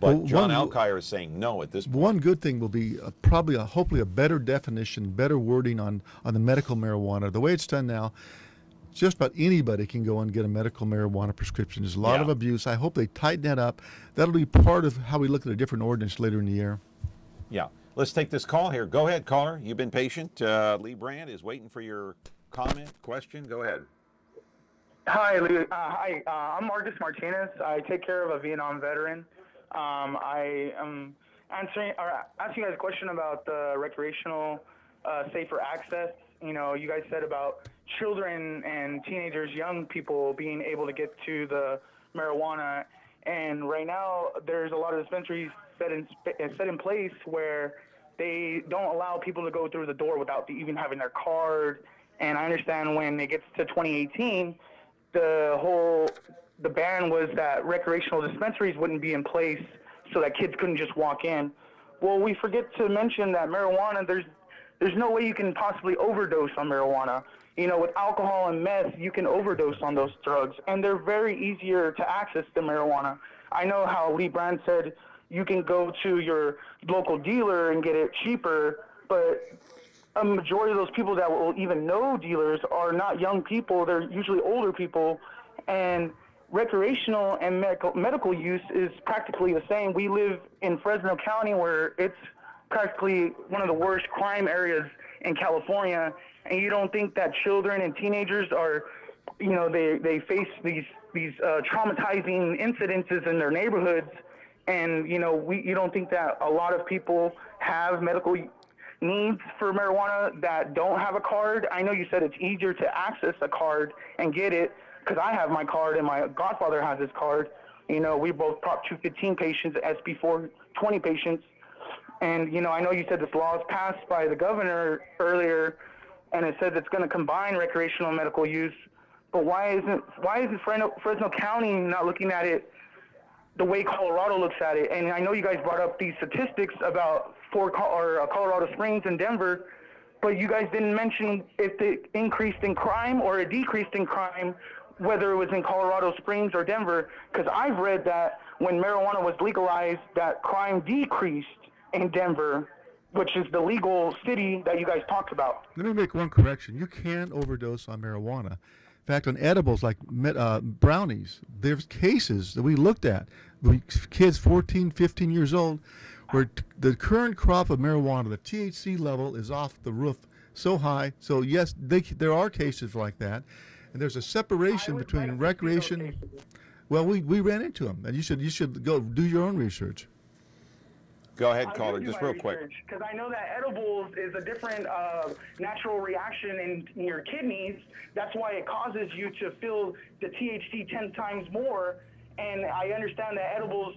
but John Alkire is saying no at this point. One good thing will be hopefully a better definition, better wording on the medical marijuana. The way it's done now, just about anybody can go and get a medical marijuana prescription. There's a lot of abuse. I hope they tighten that up. That'll be part of how we look at a different ordinance later in the year. Yeah. Let's take this call here. Go ahead, caller. You've been patient. Lee Brand is waiting for your comment, question. Go ahead. Hi, Lou. Hi, I'm Marcus Martinez. I take care of a Vietnam veteran. I am asking you guys a question about the recreational safer access. You know, you guys said about children and teenagers, young people being able to get to the marijuana. And right now, there's a lot of dispensaries set in place where they don't allow people to go through the door without even having their card. And I understand when it gets to 2018, the ban was that recreational dispensaries wouldn't be in place so that kids couldn't just walk in. Well, we forget to mention that marijuana, there's no way you can possibly overdose on marijuana. You know, with alcohol and meth, you can overdose on those drugs, and they're very easier to access than marijuana. I know how Lee Brand said you can go to your local dealer and get it cheaper, but a majority of those people that will even know dealers are not young people. They're usually older people, and recreational and medical use is practically the same. We live in Fresno County, where it's practically one of the worst crime areas in California, and you don't think that children and teenagers are, you know, they face these traumatizing incidences in their neighborhoods, and you know, you don't think that a lot of people have medical needs for marijuana that don't have a card. I know you said it's easier to access a card and get it, because I have my card and my godfather has his card. You know, we both Prop 215 patients, SB 420 patients. And, you know, I know you said this law was passed by the governor earlier, and it says it's going to combine recreational and medical use. But why isn't Fresno County not looking at it the way Colorado looks at it? And I know you guys brought up these statistics about Colorado Springs and Denver, but you guys didn't mention if it increased in crime or it decreased in crime, whether it was in Colorado Springs or Denver, because I've read that when marijuana was legalized, that crime decreased in Denver, which is the legal city that you guys talked about. Let me make one correction. You can overdose on marijuana. In fact, on edibles like brownies, there's cases that we looked at, kids 14, 15 years old, where the current crop of marijuana, the THC level is off the roof so high. So yes, there are cases like that. And there's a separation between recreation. Well, we ran into them, and you should go do your own research. Go ahead, caller, just real quick. Because I know that edibles is a different natural reaction in your kidneys. That's why it causes you to feel the THC 10 times more. And I understand that edibles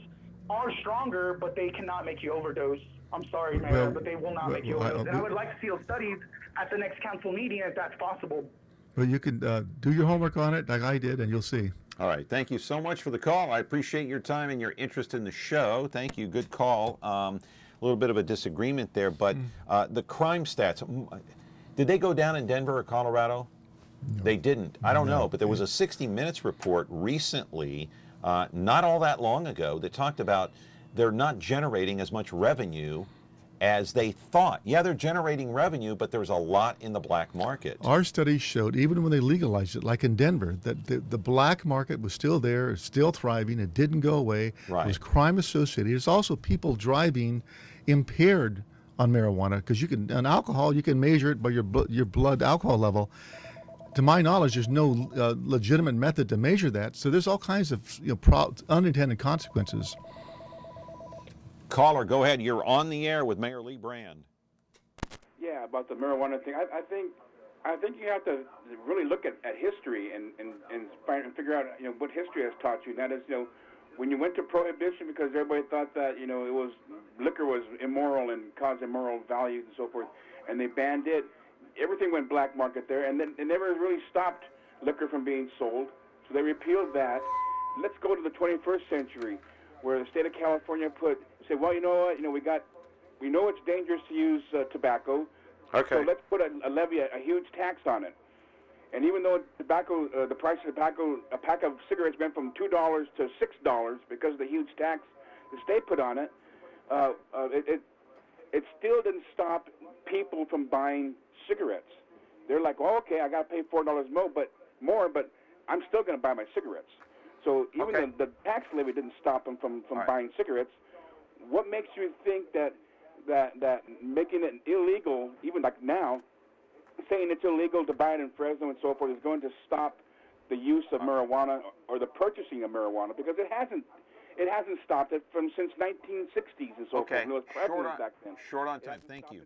are stronger, but they cannot make you overdose. I'm sorry, Mayor, but they will not make you overdose. And I would like to see those studies at the next council meeting if that's possible. Well, you can do your homework on it like I did, and you'll see. All right. Thank you so much for the call. I appreciate your time and your interest in the show. Thank you. Good call. A little bit of a disagreement there, but the crime stats, did they go down in Denver or Colorado? No. They didn't. I don't know, but there was a 60 Minutes report recently, not all that long ago, that talked about they're not generating as much revenue as they thought. Yeah, they're generating revenue, but there's a lot in the black market. Our studies showed, even when they legalized it, like in Denver, that the black market was still there, still thriving. It didn't go away. Right. It was crime associated. It's also people driving impaired on marijuana, because on alcohol, you can measure it by your blood alcohol level. To my knowledge, there's no legitimate method to measure that. So there's all kinds of unintended consequences. Caller, go ahead. You're on the air with Mayor Lee Brand. Yeah, about the marijuana thing. I think you have to really look at history and figure out what history has taught you. And that is, when you went to prohibition because everybody thought that liquor was immoral and caused immoral values and so forth, and they banned it. Everything went black market there, and then it never really stopped liquor from being sold. So they repealed that. Let's go to the 21st century, where the state of California said, well, you know what, we know it's dangerous to use tobacco, so let's put a levy, a huge tax on it. And even though tobacco, the price of tobacco, a pack of cigarettes went from $2 to $6 because of the huge tax the state put on it, it still didn't stop people from buying cigarettes. They're like, well, okay, I got to pay $4 more, but I'm still going to buy my cigarettes. So even the tax levy didn't stop them from buying cigarettes. What makes you think that making it illegal, even like now, saying it's illegal to buy it in Fresno and so forth, is going to stop the use of marijuana or the purchasing of marijuana? Because it hasn't stopped it since 1960s and so forth. It was prevalent back then. Short on time. Thank you.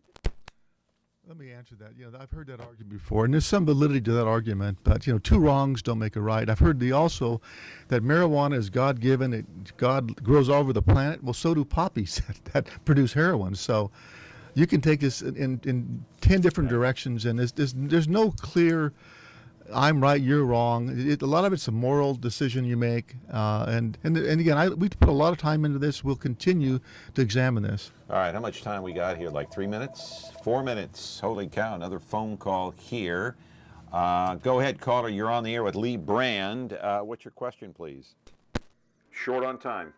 Let me answer that. I've heard that argument before, and there's some validity to that argument. But two wrongs don't make a right. I've heard also that marijuana is God-given. God grows all over the planet. Well, so do poppies that produce heroin. So, You can take this in 10 different directions, and there's no clear I'm right, you're wrong. A lot of it's a moral decision you make, and again, we put a lot of time into this. We'll continue to examine this. All right, how much time we got here? Like 3 minutes? 4 minutes. Holy cow, another phone call here. Go ahead, caller. You're on the air with Lee Brand. What's your question, please? Short on time.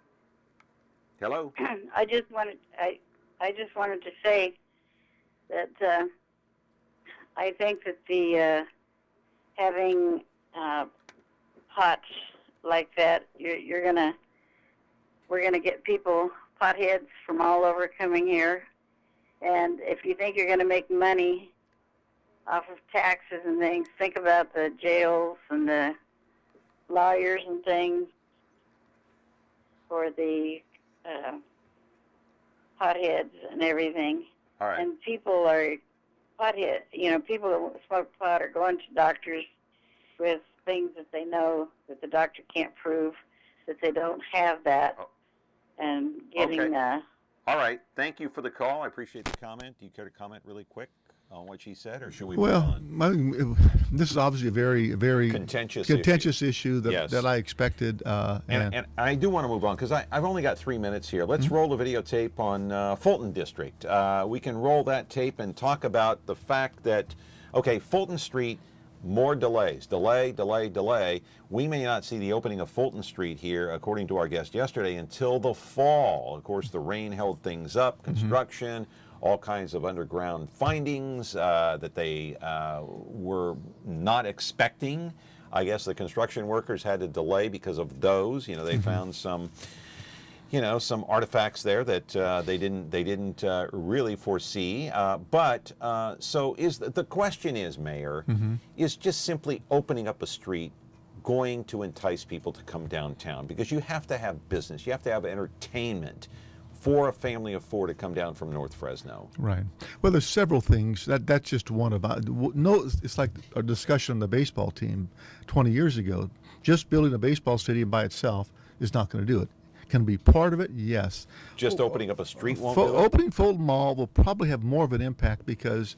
Hello? I just wanted to say that I think that the having pots like that, we're gonna get people, potheads from all over coming here, and if you think you're gonna make money off of taxes and things, think about the jails and the lawyers and things for the potheads and everything. All right. And people are pothead, people that smoke pot are going to doctors with things that they know that the doctor can't prove, that they don't have that, and getting... Okay. All right. Thank you for the call. I appreciate the comment. Do you care to comment really quick on what she said, or should we move on? This is obviously a very contentious issue that, yes, that I expected. And I do want to move on because I've only got 3 minutes here. Let's roll the videotape on Fulton District. We can roll that tape and talk about the fact that, okay, Fulton Street, more delays. Delay. We may not see the opening of Fulton Street here, according to our guest yesterday, until the fall. Of course, the rain held things up, construction, all kinds of underground findings that they were not expecting. I guess the construction workers had to delay because of those. They found some, some artifacts there that they didn't really foresee. So the question is, Mayor, is just simply opening up a street going to entice people to come downtown? Because you have to have business, you have to have entertainment for a family of four to come down from North Fresno. Right. Well, there's several things. That's just one about. No, it's like a discussion on the baseball team 20 years ago. Just building a baseball stadium by itself is not going to do it. Can it be part of it? Yes. Just opening up a street won't do it? Opening Fulton Mall will probably have more of an impact because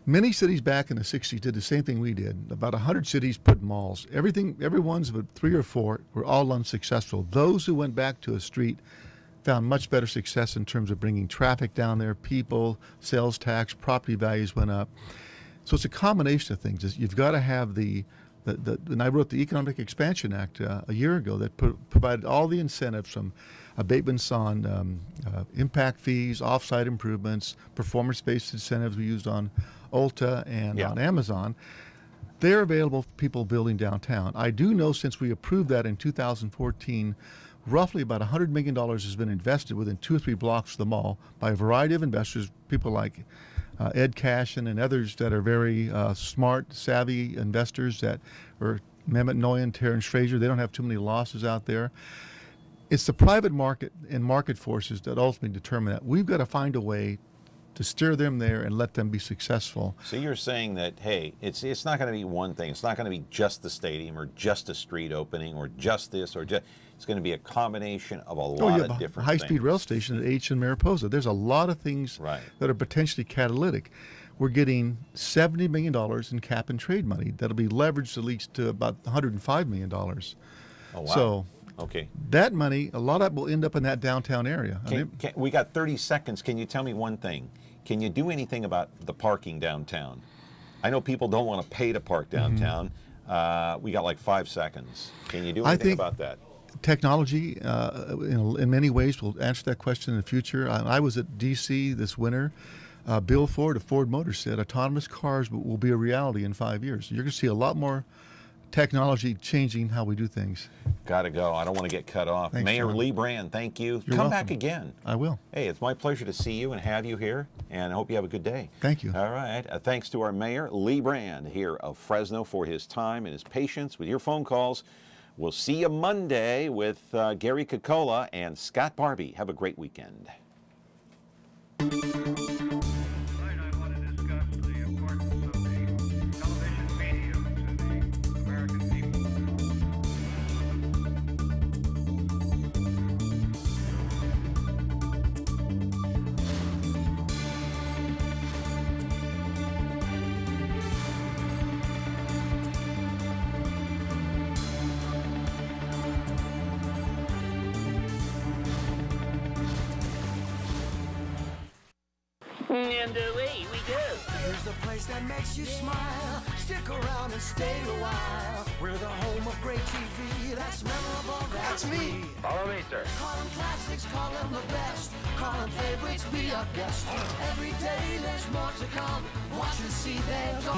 many cities back in the 60s did the same thing we did. About 100 cities put malls. Everyone's but 3 or 4 were all unsuccessful. Those who went back to a street found much better success in terms of bringing traffic down there, people, sales tax, property values went up. So it's a combination of things. You've got to have and I wrote the Economic Expansion Act a year ago that provided all the incentives from abatements on impact fees, off-site improvements, performance-based incentives we used on Ulta and on Amazon. They're available for people building downtown. I do know since we approved that in 2014, roughly about $100 million has been invested within 2 or 3 blocks of the mall by a variety of investors, people like Ed Cashin and others that are very smart, savvy investors that are Mehmet Noyan, Terrence Fraser. They don't have too many losses out there. It's the private market and market forces that ultimately determine that. We've got to find a way to steer them there and let them be successful. So you're saying that, hey, it's not going to be one thing. It's not going to be just the stadium or just a street opening or just this or just... It's going to be a combination of a lot of different things. High-speed rail station at H in Mariposa. There's a lot of things that are potentially catalytic. We're getting $70 million in cap and trade money. That'll be leveraged at least to about $105 million. Oh, wow. So okay, that money, a lot of it will end up in that downtown area. We got 30 seconds. Can you tell me one thing? Can you do anything about the parking downtown? I know people don't want to pay to park downtown. We got like 5 seconds. Can you do anything about that? Technology, in many ways, will answer that question in the future. I was at D.C. this winter. Bill Ford of Ford Motors said autonomous cars will be a reality in 5 years. You're going to see a lot more technology changing how we do things. Got to go. I don't want to get cut off. Thanks, Mayor John. Lee Brand, thank you. You're Come welcome. back again. I will. Hey, it's my pleasure to see you and have you here, and I hope you have a good day. Thank you. All right. Thanks to our Mayor Lee Brand here of Fresno for his time and his patience with your phone calls. We'll see you Monday with Gary Kokola and Scott Barbie. Have a great weekend. And away we go. Here's the place that makes you smile. Stick around and stay a while. We're the home of great TV that's memorable. That's me. Follow me, sir. Call them classics, call them the best. Call them favorites, be our guest. Every day there's more to come. Watch and see, they don't